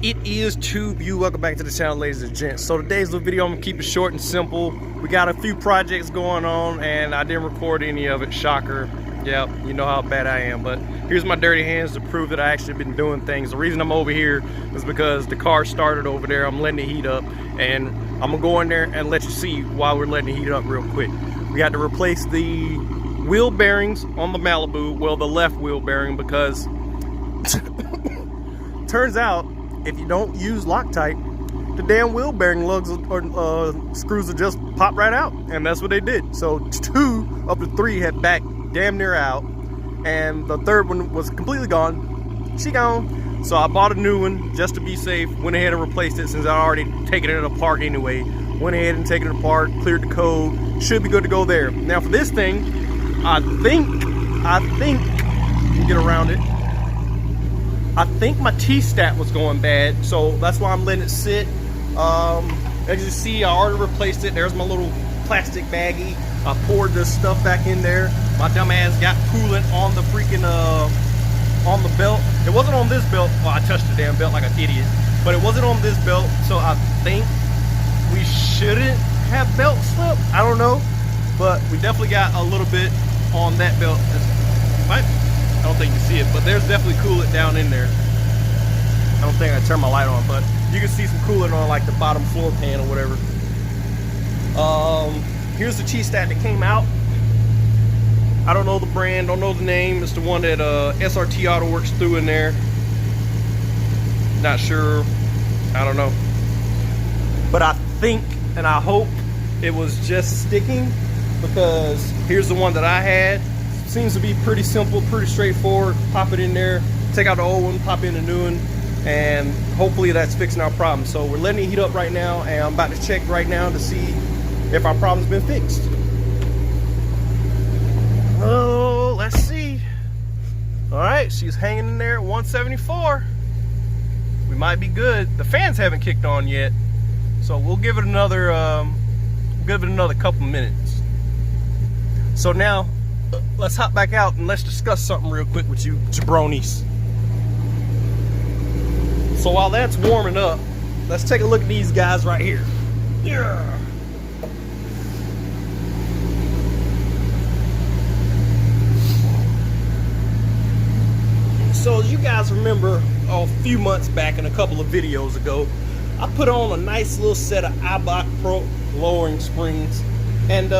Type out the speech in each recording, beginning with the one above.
It is Tube You. Welcome back to the channel, ladies and gents. So today's little video, I'm gonna keep it short and simple. We got a few projects going on and I didn't record any of it. Shocker. Yep, you know how bad I am, but here's my dirty hands to prove that I actually been doing things. The reason I'm over here is because the car started over there. I'm letting it heat up, and I'm gonna go in there and let you see why we're letting it heat up real quick. We got to replace the wheel bearings on the Malibu, well, the left wheel bearing, because turns out if you don't use Loctite, the damn wheel bearing lugs or screws will just pop right out, and that's what they did. So 2 of the 3 had backed damn near out, and the third one was completely gone. She gone. So I bought a new one just to be safe. Went ahead and replaced it since I already taken it apart anyway. Went ahead and taken it apart, cleared the code. Should be good to go there. Now for this thing, I think you can get around it. I think my T-stat was going bad, so that's why I'm letting it sit. As you see, I already replaced it. There's my little plastic baggie. I poured this stuff back in there. My dumb ass got coolant on the freaking on the belt. It wasn't on this belt. Well, I touched the damn belt like an idiot, but it wasn't on this belt. So I think we shouldn't have belt slip. I don't know, but we definitely got a little bit on that belt. I don't think you can see it, but there's definitely coolant down in there. I don't think I turned my light on, but you can see some coolant on like the bottom floor pan or whatever. Here's the T-stat that came out. I don't know the brand, don't know the name. It's the one that SRT Auto Works threw in there. Not sure, I don't know. But I think and I hope it was just sticking, because here's the one that I had. Seems to be pretty simple, pretty straightforward. Pop it in there, take out the old one, pop in a new one, and hopefully that's fixing our problem. So we're letting it heat up right now, and I'm about to check right now to see if our problem's been fixed. Oh, let's see. All right, she's hanging in there at 174. We might be good. The fans haven't kicked on yet, so we'll give it another couple minutes. So now let's hop back out and let's discuss something real quick with you jabronis. So while that's warming up, let's take a look at these guys right here. Yeah. So as you guys remember, a few months back and a couple of videos ago, I put on a nice little set of iBot Pro lowering springs, and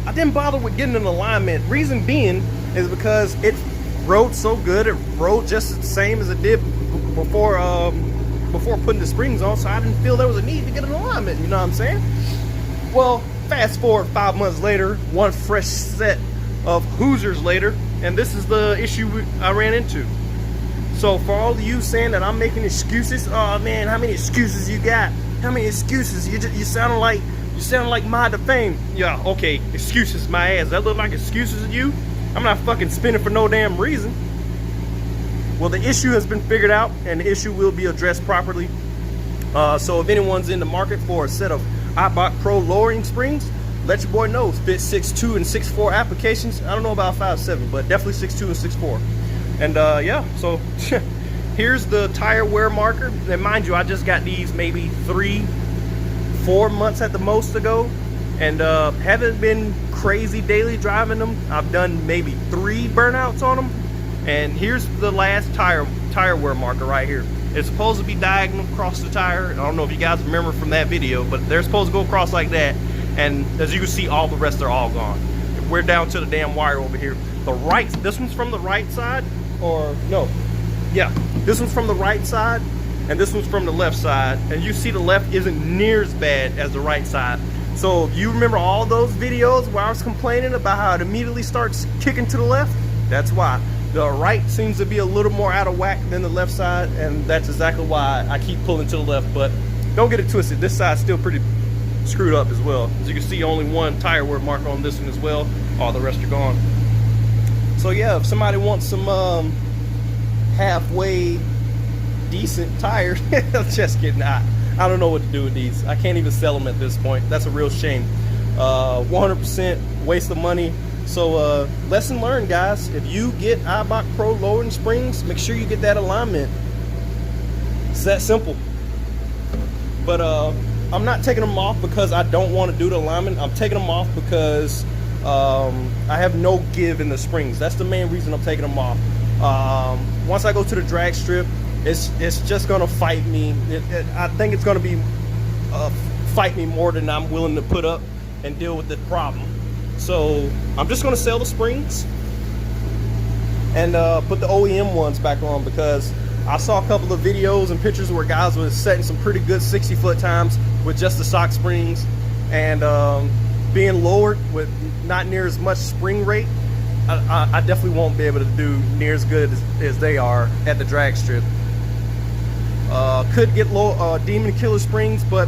I didn't bother with getting an alignment. Reason being is because it rode so good. It rode just the same as it did before putting the springs on, so I didn't feel there was a need to get an alignment, you know what I'm saying? Well, fast forward 5 months later, one fresh set of Hoosiers later, and this is the issue I ran into. So for all of you saying that I'm making excuses, oh man, how many excuses you got? How many excuses? You sound like my defame. Yeah, okay, excuses my ass. That look like excuses to you? I'm not fucking spinning for no damn reason. Well, the issue has been figured out, and the issue will be addressed properly. So if anyone's in the market for a set of iBot Pro lowering springs, let your boy know. Fit 6'2" and 6'4" applications. I don't know about 5'7", but definitely 6'2" and 6'4". And yeah, so here's the tire wear marker. And mind you, I just got these maybe 3-4 months at the most ago, and haven't been crazy daily driving them. I've done maybe 3 burnouts on them. And here's the last tire wear marker right here. It's supposed to be diagonal across the tire. I don't know if you guys remember from that video, but they're supposed to go across like that. And as you can see, all the rest are all gone. We're down to the damn wire over here. The right, this one's from the right side, or no, yeah, this one's from the right side, and this one's from the left side. And you see the left isn't near as bad as the right side. So if you remember all those videos where I was complaining about how it immediately starts kicking to the left, that's why. The right seems to be a little more out of whack than the left side, and that's exactly why I keep pulling to the left. But don't get it twisted, this side's still pretty screwed up as well. As you can see, only one tire wear marker on this one as well. All the rest are gone. So yeah, if somebody wants some halfway decent tires, just kidding. I don't know what to do with these. I can't even sell them at this point. That's a real shame. 100% waste of money. So lesson learned, guys. If you get iBot Pro lowering springs, make sure you get that alignment. It's that simple. But I'm not taking them off because I don't want to do the alignment. I'm taking them off because I have no give in the springs. That's the main reason I'm taking them off. Once I go to the drag strip, it's just gonna fight me. I think it's gonna be fight me more than I'm willing to put up and deal with the problem. So I'm just gonna sell the springs and put the OEM ones back on, because I saw a couple of videos and pictures where guys were setting some pretty good 60-foot times with just the stock springs, and being lowered with not near as much spring rate. I definitely won't be able to do near as good as they are at the drag strip. Could get low Demon Killer springs, but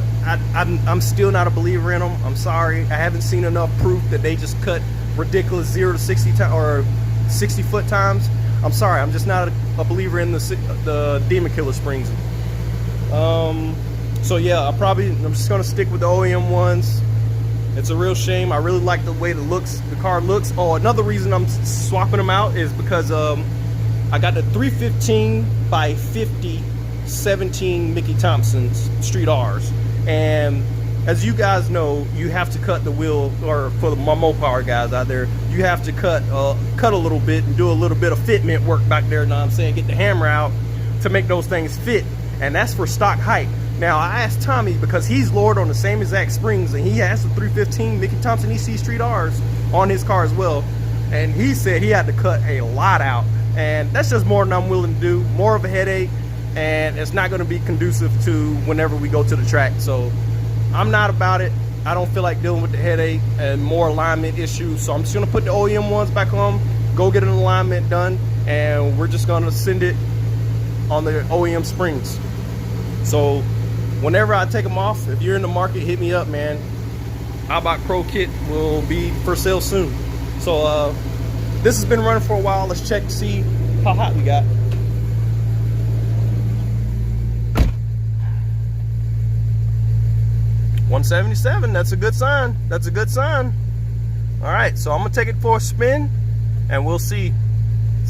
I'm still not a believer in them. I'm sorry, I haven't seen enough proof that they just cut ridiculous 0 to 60 or 60-foot times. I'm sorry, I'm just not a believer in the Demon Killer springs. So yeah, I'm just gonna stick with the OEM ones. It's a real shame. I really like the way the car looks. Oh, another reason I'm swapping them out is because I got the 315 by 50 17 Mickey Thompson's Street R's, and as you guys know, you have to cut the wheel, or for my Mopar guys out there, you have to cut a little bit and do a little bit of fitment work back there. Know what I'm saying? Get the hammer out to make those things fit, and that's for stock height. Now, I asked Tommy, because he's lowered on the same exact springs, and he has the 315 Mickey Thompson EC Street R's on his car as well, and he said he had to cut a lot out, and that's just more than I'm willing to do. More of a headache, and it's not going to be conducive to whenever we go to the track. So I'm not about it. I don't feel like dealing with the headache and more alignment issues, so I'm just going to put the OEM ones back on, go get an alignment done, and we're just going to send it on the OEM springs. So whenever I take them off, if you're in the market, hit me up, man. iBot Pro kit will be for sale soon. So this has been running for a while. Let's check to see how hot we got. $177, that's a good sign. That's a good sign. All right, so I'm gonna take it for a spin and we'll see.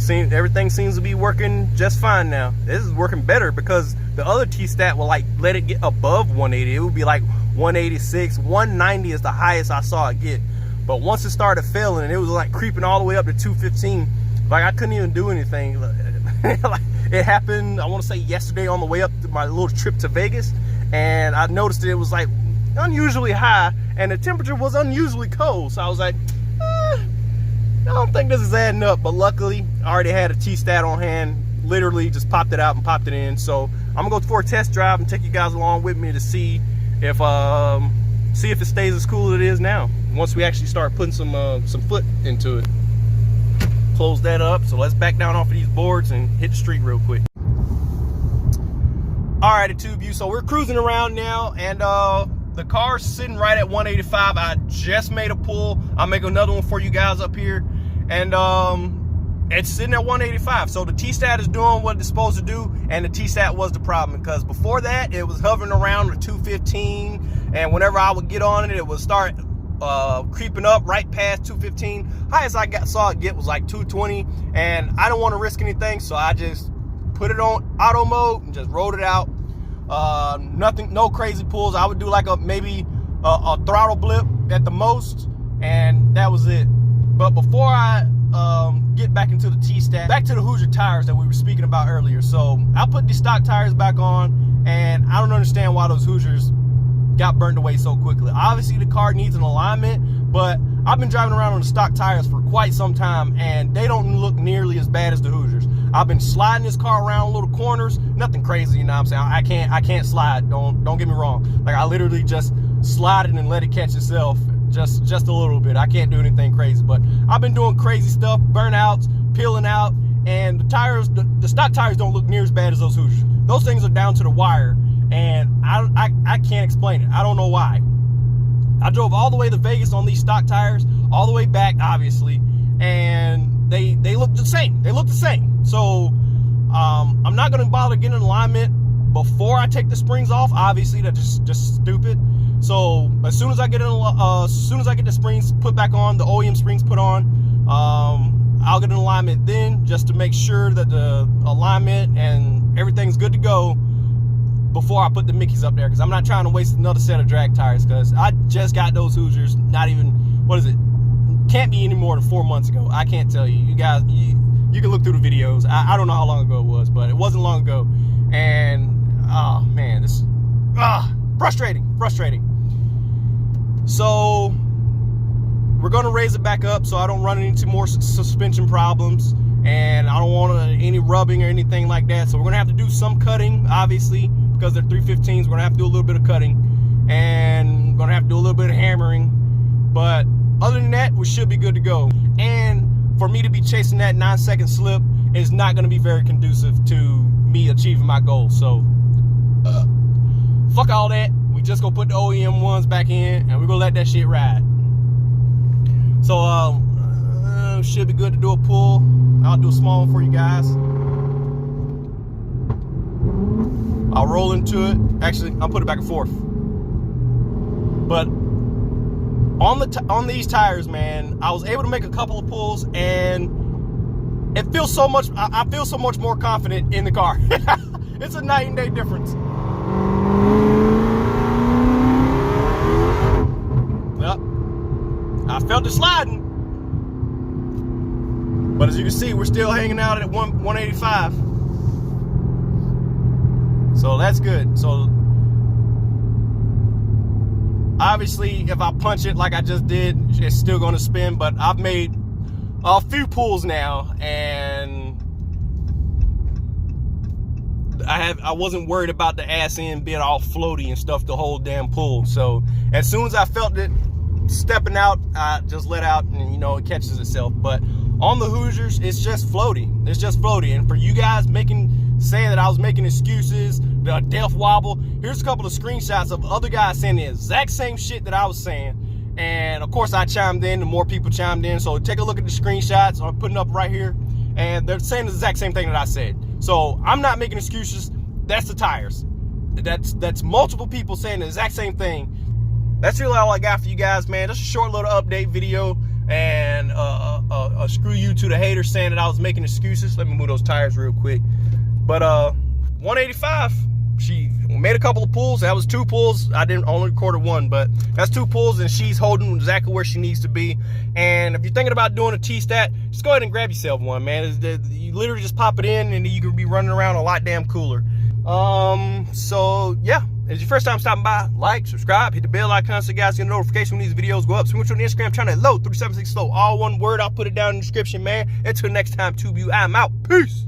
Everything seems to be working just fine now. This is working better, because the other T-Stat will like let it get above 180. It would be like 186, 190 is the highest I saw it get. But once it started failing and it was like creeping all the way up to 215, like I couldn't even do anything. Like, it happened, I want to say yesterday on the way up to my little trip to Vegas, and I noticed that it was like unusually high and the temperature was unusually cold. So I was like, I don't think this is adding up. But luckily I already had a T-Stat on hand, literally just popped it out and popped it in. So I'm gonna go for a test drive and take you guys along with me to see if it stays as cool as it is now, once we actually start putting some foot into it. Close that up. So let's back down off of these boards and hit the street real quick. All right, Tube You, so we're cruising around now, and the car's sitting right at 185. I just made a pull. I'll make another one for you guys up here, and it's sitting at 185. So the T-Stat is doing what it's supposed to do, and the T-Stat was the problem, because before that it was hovering around the 215, and whenever I would get on it, it would start creeping up right past 215. Highest I saw it get was like 220, and I don't want to risk anything, so I just put it on auto mode and just rode it out. Nothing, no crazy pulls. I would do like maybe a throttle blip at the most, and that was it. But before I get back into the T-Stat, back to the Hoosier tires that we were speaking about earlier. So I put these stock tires back on, and I don't understand why those Hoosiers got burned away so quickly. Obviously the car needs an alignment, but I've been driving around on the stock tires for quite some time, and they don't look nearly as bad as the Hoosiers. I've been sliding this car around little corners, nothing crazy, you know what I'm saying? I can't slide, don't get me wrong. Like, I literally just slide it and let it catch itself, just a little bit. I can't do anything crazy, but I've been doing crazy stuff, burnouts, peeling out, and the tires, the stock tires don't look near as bad as those Hoosiers. Those things are down to the wire, and I can't explain it. I don't know why. I drove all the way to Vegas on these stock tires, all the way back, obviously, and they look the same. They look the same. So I'm not going to bother getting an alignment before I take the springs off. Obviously, that's just stupid. So as soon as I get the springs put back on, the OEM springs put on, I'll get an alignment then, just to make sure that the alignment and everything's good to go before I put the Mickeys up there, because I'm not trying to waste another set of drag tires, because I just got those Hoosiers not even, what is it, can't be any more than 4 months ago. I can't tell you. You guys, you can look through the videos. I don't know how long ago it was, but it wasn't long ago. And oh man, this frustrating. So we're gonna raise it back up so I don't run into more suspension problems, and I don't want any rubbing or anything like that. So we're gonna have to do some cutting, obviously, because they're 315s. We're gonna have to do a little bit of cutting, and we're gonna have to do a little bit of hammering. But other than that, we should be good to go. And for me to be chasing that 9-second slip is not gonna be very conducive to me achieving my goal. So fuck all that. We just gonna put the OEM ones back in, and we're gonna let that shit ride. So should be good to do a pull. I'll do a small one for you guys. I'll roll into it. Actually, I'll put it back and forth. But on these tires, man, I was able to make a couple of pulls, and it feels so much. I feel so much more confident in the car. It's a night and day difference. Yep, I felt it sliding, but as you can see, we're still hanging out at 185. So that's good. So obviously, if I punch it like I just did, it's still going to spin. But I've made a few pulls now, and I wasn't worried about the ass end being all floaty and stuff the whole damn pull. So as soon as I felt it stepping out, I just let out, and you know, it catches itself. But on the Hoosiers, it's just floaty. It's just floaty. And for you guys saying that I was making excuses, the death wobble, here's a couple of screenshots of other guys saying the exact same shit that I was saying. And of course I chimed in, and more people chimed in. So take a look at the screenshots I'm putting up right here, and they're saying the exact same thing that I said. So I'm not making excuses. That's the tires. That's multiple people saying the exact same thing. That's really all I got for you guys, man. Just a short little update video, and a screw you to the haters saying that I was making excuses. Let me move those tires real quick. But 185, she made a couple of pulls. That was 2 pulls. I didn't only recorded 1, but that's 2 pulls, and she's holding exactly where she needs to be. And if you're thinking about doing a T-stat, just go ahead and grab yourself one, man. You literally just pop it in, and you can be running around a lot damn cooler. So yeah, if it's your first time stopping by, like, subscribe, hit the bell icon so you guys get a notification when these videos go up. So on the Instagram channel, low 376 slow, all one word. I'll put it down in the description, man. Until next time, tube you, I'm out. Peace.